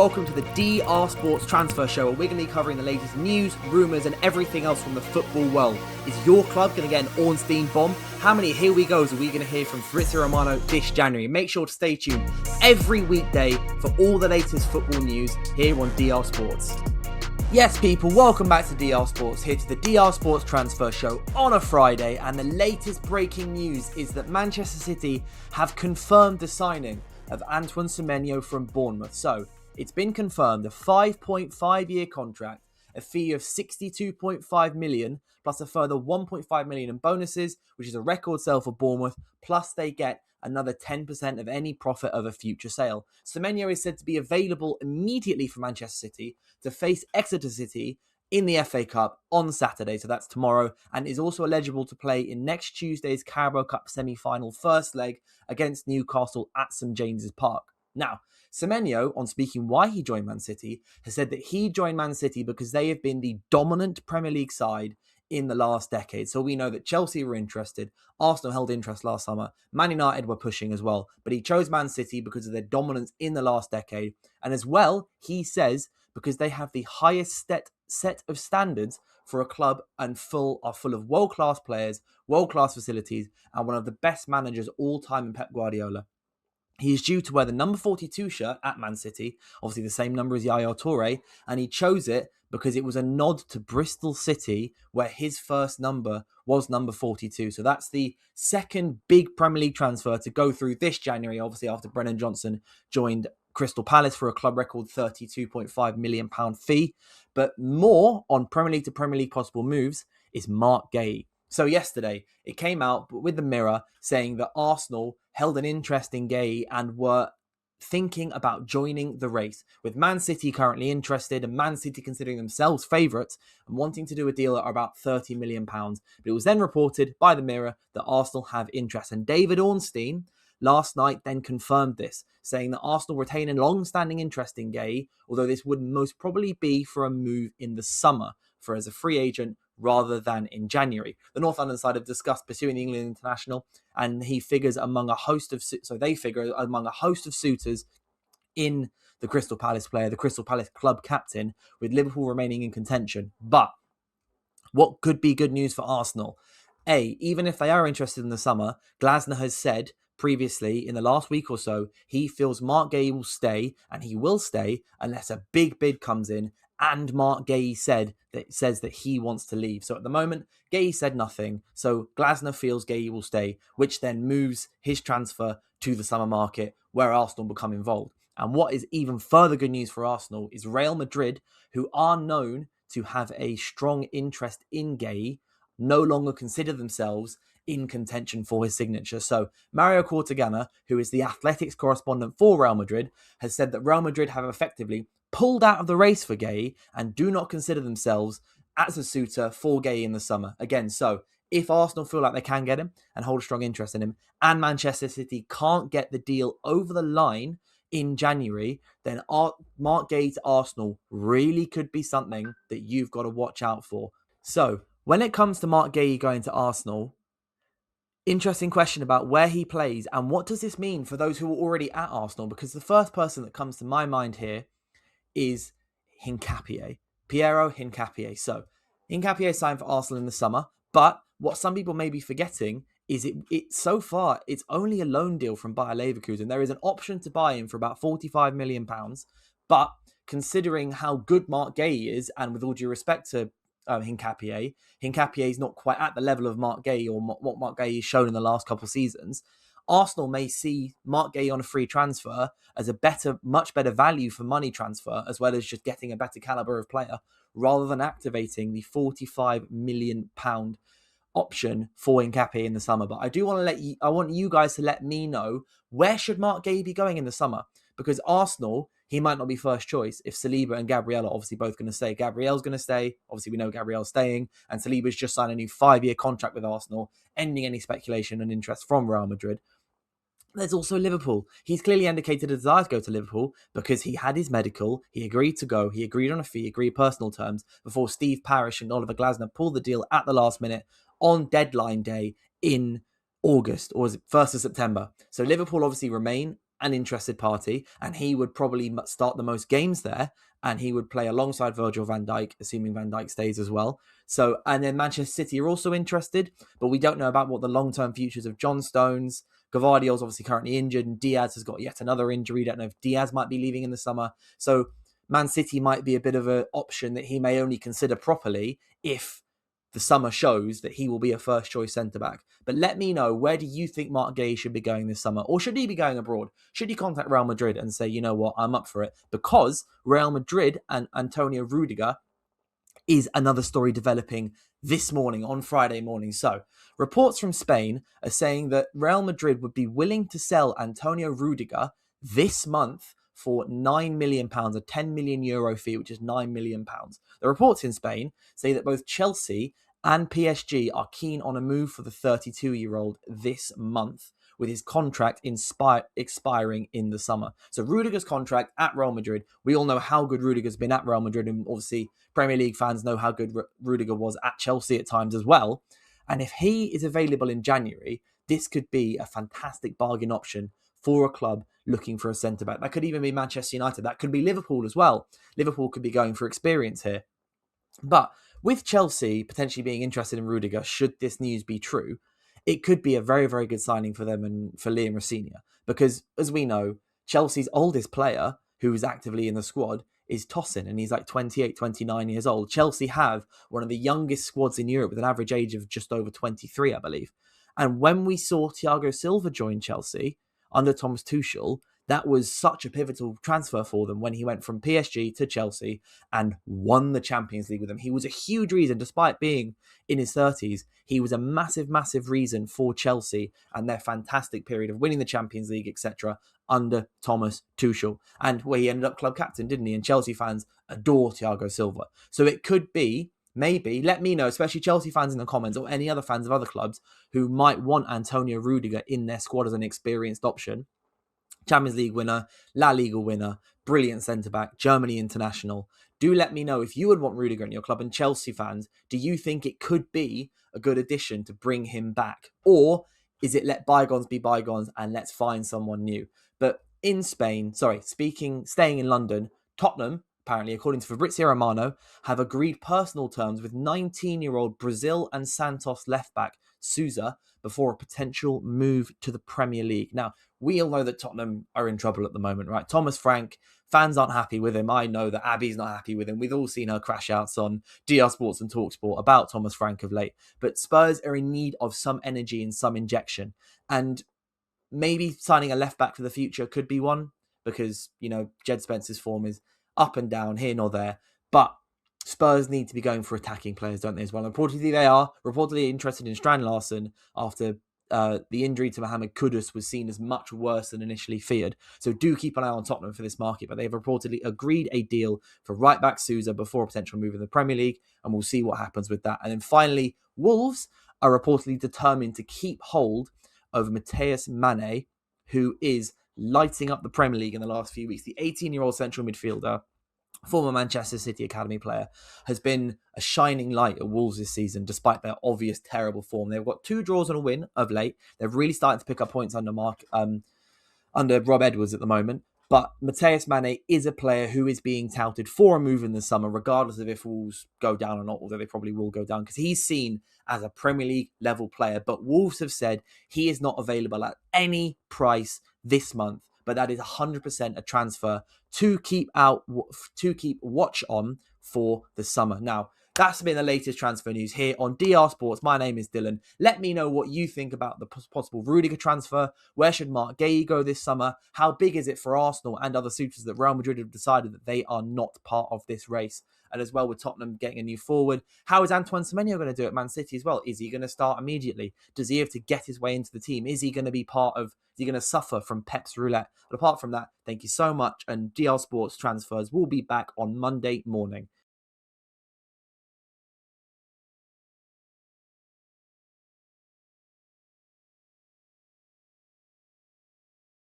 welcome to the DR Sports Transfer Show, where we're going to be covering the latest news, rumours and everything else from the football world. Is your club going to get an Ornstein bomb? How many here we goes are we going to hear from Fabrizio Romano this January? Make sure to stay tuned every weekday for all the latest football news here on DR Sports. Yes, people, welcome back to DR Sports, here to the DR Sports Transfer Show on a Friday, and the latest breaking news is that Manchester City have confirmed the signing of Antoine Semenyo from Bournemouth. So, it's been confirmed, a 5.5-year contract, a fee of 62.5 million, plus a further 1.5 million in bonuses, which is a record sale for Bournemouth, plus they get another 10% of any profit of a future sale. Semenyo is said to be available immediately for Manchester City to face Exeter City in the FA Cup on Saturday, so that's tomorrow, and is also eligible to play in next Tuesday's Carabao Cup semi-final first leg against Newcastle at St James's Park. Now, Sememyo, on speaking why he joined Man City, has said that he joined Man City because they have been the dominant Premier League side in the last decade. So we know that Chelsea were interested, Arsenal held interest last summer, Man United were pushing as well, but he chose Man City because of their dominance in the last decade, and as well, he says, because they have the highest set of standards for a club and are full of world-class players, world-class facilities, and one of the best managers all time in Pep Guardiola. He is due to wear the number 42 shirt at Man City, obviously the same number as Yaya Toure, and he chose it because it was a nod to Bristol City, where his first number was number 42. So that's the second big Premier League transfer to go through this January, obviously after Brennan Johnson joined Crystal Palace for a club record £32.5 million fee. But more on Premier League to Premier League possible moves is Mark Guehi. So yesterday, it came out with the Mirror saying that Arsenal held an interest in Guehi and were thinking about joining the race, with Man City currently interested and Man City considering themselves favourites and wanting to do a deal at about £30 million. But it was then reported by the Mirror that Arsenal have interest, and David Ornstein last night then confirmed this, saying that Arsenal retain a long-standing interest in Guehi, although this would most probably be for a move in the summer, for as a free agent rather than in January. The North London side have discussed pursuing the England international, and he figures among a host of suitors in the Crystal Palace player, the Crystal Palace club captain, with Liverpool remaining in contention. But what could be good news for Arsenal? Even if they are interested in the summer, Glasner has said previously in the last week or so, he feels Mark Guehi will stay, and he will stay unless a big bid comes in. And Mark Guehi says that he wants to leave. So at the moment, Guehi said nothing. So Glasner feels Guehi will stay, which then moves his transfer to the summer market, where Arsenal become involved. And what is even further good news for Arsenal is Real Madrid, who are known to have a strong interest in Guehi, no longer consider themselves in contention for his signature. So Mario Cortegana, who is the athletics correspondent for Real Madrid, has said that Real Madrid have effectively pulled out of the race for Guehi and do not consider themselves as a suitor for Guehi in the summer. Again, so if Arsenal feel like they can get him and hold a strong interest in him, and Manchester City can't get the deal over the line in January, then Mark Guehi to Arsenal really could be something that you've got to watch out for. So when it comes to Mark Guehi going to Arsenal, interesting question about where he plays and what does this mean for those who are already at Arsenal, because the first person that comes to my mind here is Hincapié, Piero Hincapié. So Hincapié signed for Arsenal in the summer, but what some people may be forgetting is it so far it's only a loan deal from Bayer Leverkusen. There is an option to buy him for about £45 million, but considering how good Mark Guehi is, and with all due respect to Hincapié is not quite at the level of Mark Guehi or what Mark Guehi has shown in the last couple of seasons. Arsenal may see Mark Guehi on a free transfer as a much better value for money transfer, as well as just getting a better caliber of player, rather than activating the £45 million option for Hincapié in the summer. But I want you guys to let me know, where should Mark Guehi be going in the summer? Because Arsenal, he might not be first choice if Saliba and Gabriel are obviously both going to stay. Gabriel's going to stay. Obviously, we know Gabriel's staying. And Saliba's just signed a new 5-year contract with Arsenal, ending any speculation and interest from Real Madrid. There's also Liverpool. He's clearly indicated a desire to go to Liverpool because he had his medical. He agreed to go. He agreed on a fee, agreed personal terms before Steve Parish and Oliver Glasner pulled the deal at the last minute on deadline day in August, or was it 1st of September? So Liverpool obviously remain an interested party, and he would probably start the most games there, and he would play alongside Virgil van Dijk, assuming Van Dijk stays as well. So, and then Manchester City are also interested, but we don't know about what the long-term futures of John Stones. Gvardiol's obviously currently injured, and Diaz has got yet another injury. Don't know if Diaz might be leaving in the summer. So Man City might be a bit of an option that he may only consider properly if the summer shows that he will be a first choice centre-back. But let me know, where do you think Marc Guéhi should be going this summer? Or should he be going abroad? Should he contact Real Madrid and say, you know what, I'm up for it? Because Real Madrid and Antonio Rüdiger is another story developing this morning, on Friday morning. So reports from Spain are saying that Real Madrid would be willing to sell Antonio Rüdiger this month for £9 million, a 10 million euro fee, which is £9 million. The reports in Spain say that both Chelsea and PSG are keen on a move for the 32-year-old this month, with his contract expiring in the summer. So Rüdiger's contract at Real Madrid, we all know how good Rüdiger's been at Real Madrid, and obviously Premier League fans know how good Rüdiger was at Chelsea at times as well. And if he is available in January, this could be a fantastic bargain option for a club looking for a centre-back. That could even be Manchester United. That could be Liverpool as well. Liverpool could be going for experience here. But with Chelsea potentially being interested in Rüdiger, should this news be true, it could be a very, very good signing for them and for Liam Rosenior. Because, as we know, Chelsea's oldest player, who is actively in the squad, is Tosin, and he's like 28, 29 years old. Chelsea have one of the youngest squads in Europe with an average age of just over 23, I believe. And when we saw Thiago Silva join Chelsea under Thomas Tuchel, that was such a pivotal transfer for them when he went from PSG to Chelsea and won the Champions League with them. He was a huge reason, despite being in his 30s, he was a massive, massive reason for Chelsea and their fantastic period of winning the Champions League, etc., under Thomas Tuchel. And where he ended up club captain, didn't he? And Chelsea fans adore Thiago Silva. So it could be, maybe, let me know, especially Chelsea fans in the comments or any other fans of other clubs who might want Antonio Rüdiger in their squad as an experienced option. Champions League winner, La Liga winner, brilliant centre-back, Germany international. Do let me know if you would want Rüdiger in your club. And Chelsea fans, do you think it could be a good addition to bring him back? Or is it let bygones be bygones and let's find someone new? But in Spain, staying in London, Tottenham, apparently, according to Fabrizio Romano, have agreed personal terms with 19-year-old Brazil and Santos left-back Souza before a potential move to the Premier League. Now, we all know that Tottenham are in trouble at the moment, right? Thomas Frank, fans aren't happy with him. I know that Abby's not happy with him. We've all seen her crash outs on DR Sports and TalkSport about Thomas Frank of late. But Spurs are in need of some energy and some injection. And maybe signing a left-back for the future could be one, because, you know, Jed Spence's form is up and down, here nor there. But Spurs need to be going for attacking players, don't they, as well? And reportedly they are. Reportedly interested in Strand Larsen after the injury to Mohamed Kudus was seen as much worse than initially feared. So do keep an eye on Tottenham for this market. But they've reportedly agreed a deal for right-back Souza before a potential move in the Premier League. And we'll see what happens with that. And then finally, Wolves are reportedly determined to keep hold of Mateus Mané, who is lighting up the Premier League in the last few weeks. The 18-year-old central midfielder, former Manchester City Academy player, has been a shining light at Wolves this season, despite their obvious terrible form. They've got 2 draws and a win of late. They're really starting to pick up points under Rob Edwards at the moment. But Mateus Mané is a player who is being touted for a move in the summer, regardless of if Wolves go down or not, although they probably will go down, because he's seen as a Premier League level player. But Wolves have said he is not available at any price this month. But that is 100% a transfer to keep watch on for the summer. Now, that's been the latest transfer news here on DR Sports. My name is Dylan. Let me know what you think about the possible Rüdiger transfer. Where should Marc Guéhi go this summer? How big is it for Arsenal and other suitors that Real Madrid have decided that they are not part of this race? And as well with Tottenham getting a new forward, how is Antoine Semenyo going to do at Man City as well? Is he going to start immediately? Does he have to get his way into the team? Is he going to be is he going to suffer from Pep's roulette? But apart from that, thank you so much. And DR Sports transfers will be back on Monday morning.